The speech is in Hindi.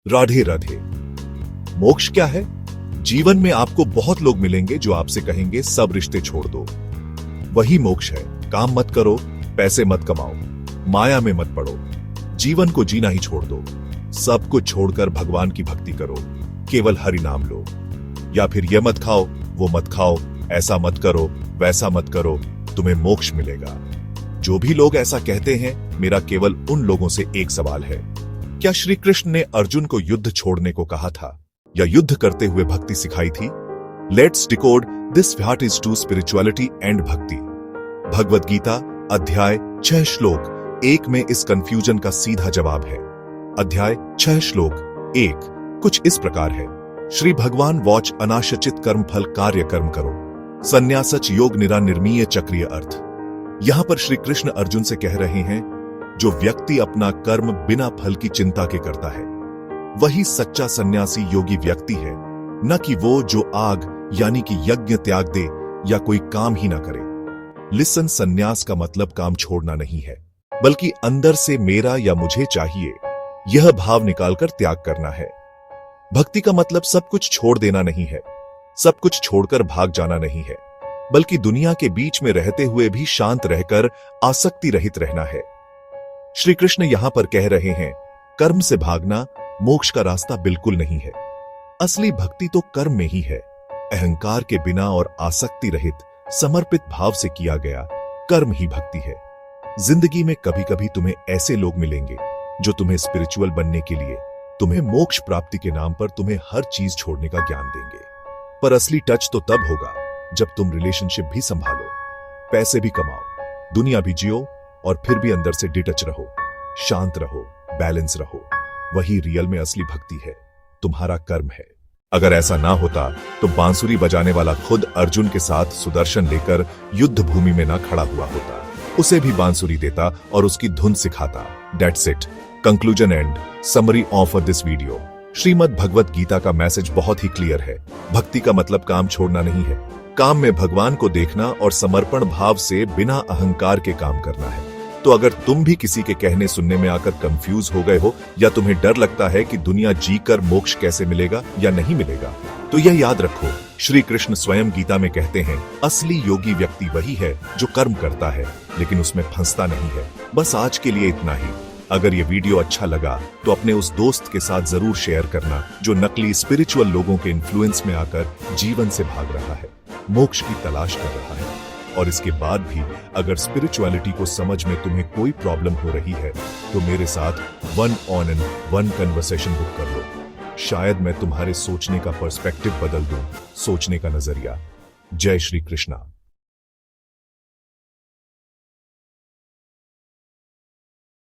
राधे राधे। मोक्ष क्या है? जीवन में आपको बहुत लोग मिलेंगे जो आपसे कहेंगे सब रिश्ते छोड़ दो। वही मोक्ष है। काम मत करो, पैसे मत कमाओ, माया में मत पड़ो, जीवन को जीना ही छोड़ दो, सब कुछ छोड़कर भगवान की भक्ति करो, केवल हरि नाम लो। या फिर ये मत खाओ, वो मत खाओ, ऐसा मत करो, वैसा मत करो, तुम्हें मोक्ष मिलेगा। जो भी लोग ऐसा कहते हैं, मेरा केवल उन लोगों से एक सवाल है, क्या श्री कृष्ण ने अर्जुन को युद्ध छोड़ने को कहा था या युद्ध करते हुए भक्ति सिखाई थी? Let's decode this what is to spirituality and bhakti. Bhagavad Gita अध्याय 6 श्लोक 1 में इस कंफ्यूजन का सीधा जवाब है। अध्याय 6 श्लोक 1 कुछ इस प्रकार है। श्री भगवान वॉच अनाशचित कर्म फल कार्य कर्म करो, संन्यासच योग निरा निर्मीय चक्रीय अर्थ। यहां पर श्री कृष्ण अर्जुन से कह रहे हैं, जो व्यक्ति अपना कर्म बिना फल की चिंता के करता है, वही सच्चा सन्यासी योगी व्यक्ति है, न कि वो जो आग यानी कि यज्ञ त्याग दे या कोई काम ही ना करे। लिसन, सन्यास का मतलब काम छोड़ना नहीं है, बल्कि अंदर से मेरा या मुझे चाहिए यह भाव निकालकर त्याग करना है। भक्ति का मतलब सब कुछ छोड़ देना नहीं है, सब कुछ छोड़कर भाग जाना नहीं है, बल्कि दुनिया के बीच में रहते हुए भी शांत रहकर आसक्ति रहित रहना है। श्री कृष्ण यहां पर कह रहे हैं, कर्म से भागना मोक्ष का रास्ता बिल्कुल नहीं है। असली भक्ति तो कर्म में ही है। अहंकार के बिना और आसक्ति रहित समर्पित भाव से किया गया कर्म ही भक्ति है। जिंदगी में कभी कभी तुम्हें ऐसे लोग मिलेंगे जो तुम्हें स्पिरिचुअल बनने के लिए, तुम्हें मोक्ष प्राप्ति के नाम पर तुम्हें हर चीज छोड़ने का ज्ञान देंगे। पर असली टच तो तब होगा जब तुम रिलेशनशिप भी संभालो, पैसे भी कमाओ, दुनिया भी जियो और फिर भी अंदर से डिटच रहो, शांत रहो, बैलेंस रहो। वही रियल में असली भक्ति है, तुम्हारा कर्म है। अगर ऐसा ना होता तो बांसुरी बजाने वाला खुद अर्जुन के साथ सुदर्शन लेकर युद्ध भूमि में ना खड़ा हुआ होता, उसे भी बांसुरी देता और उसकी धुन सिखाता। That's it. Conclusion and summary of this video. Shrimad Bhagavad Gita का मैसेज बहुत ही क्लियर है। भक्ति का मतलब काम छोड़ना नहीं है, काम में भगवान को देखना और समर्पण भाव से बिना अहंकार के काम करना है। तो अगर तुम भी किसी के कहने सुनने में आकर कंफ्यूज हो गए हो या तुम्हें डर लगता है कि दुनिया जीकर मोक्ष कैसे मिलेगा या नहीं मिलेगा, तो यह याद रखो, श्री कृष्ण स्वयं गीता में कहते हैं, असली योगी व्यक्ति वही है जो कर्म करता है लेकिन उसमें फंसता नहीं है। बस आज के लिए इतना ही। अगर ये वीडियो अच्छा लगा तो अपने उस दोस्त के साथ जरूर शेयर करना जो नकली स्पिरिचुअल लोगों के इन्फ्लुएंस में आकर जीवन से भाग रहा है, मोक्ष की तलाश कर रहा है। और इसके बाद भी अगर स्पिरिचुअलिटी को समझ में तुम्हें कोई प्रॉब्लम हो रही है तो मेरे साथ 1-on-1 कन्वर्सेशन बुक कर लो। शायद मैं तुम्हारे सोचने का पर्सपेक्टिव बदल दूं, सोचने का नजरिया। जय श्री कृष्णा।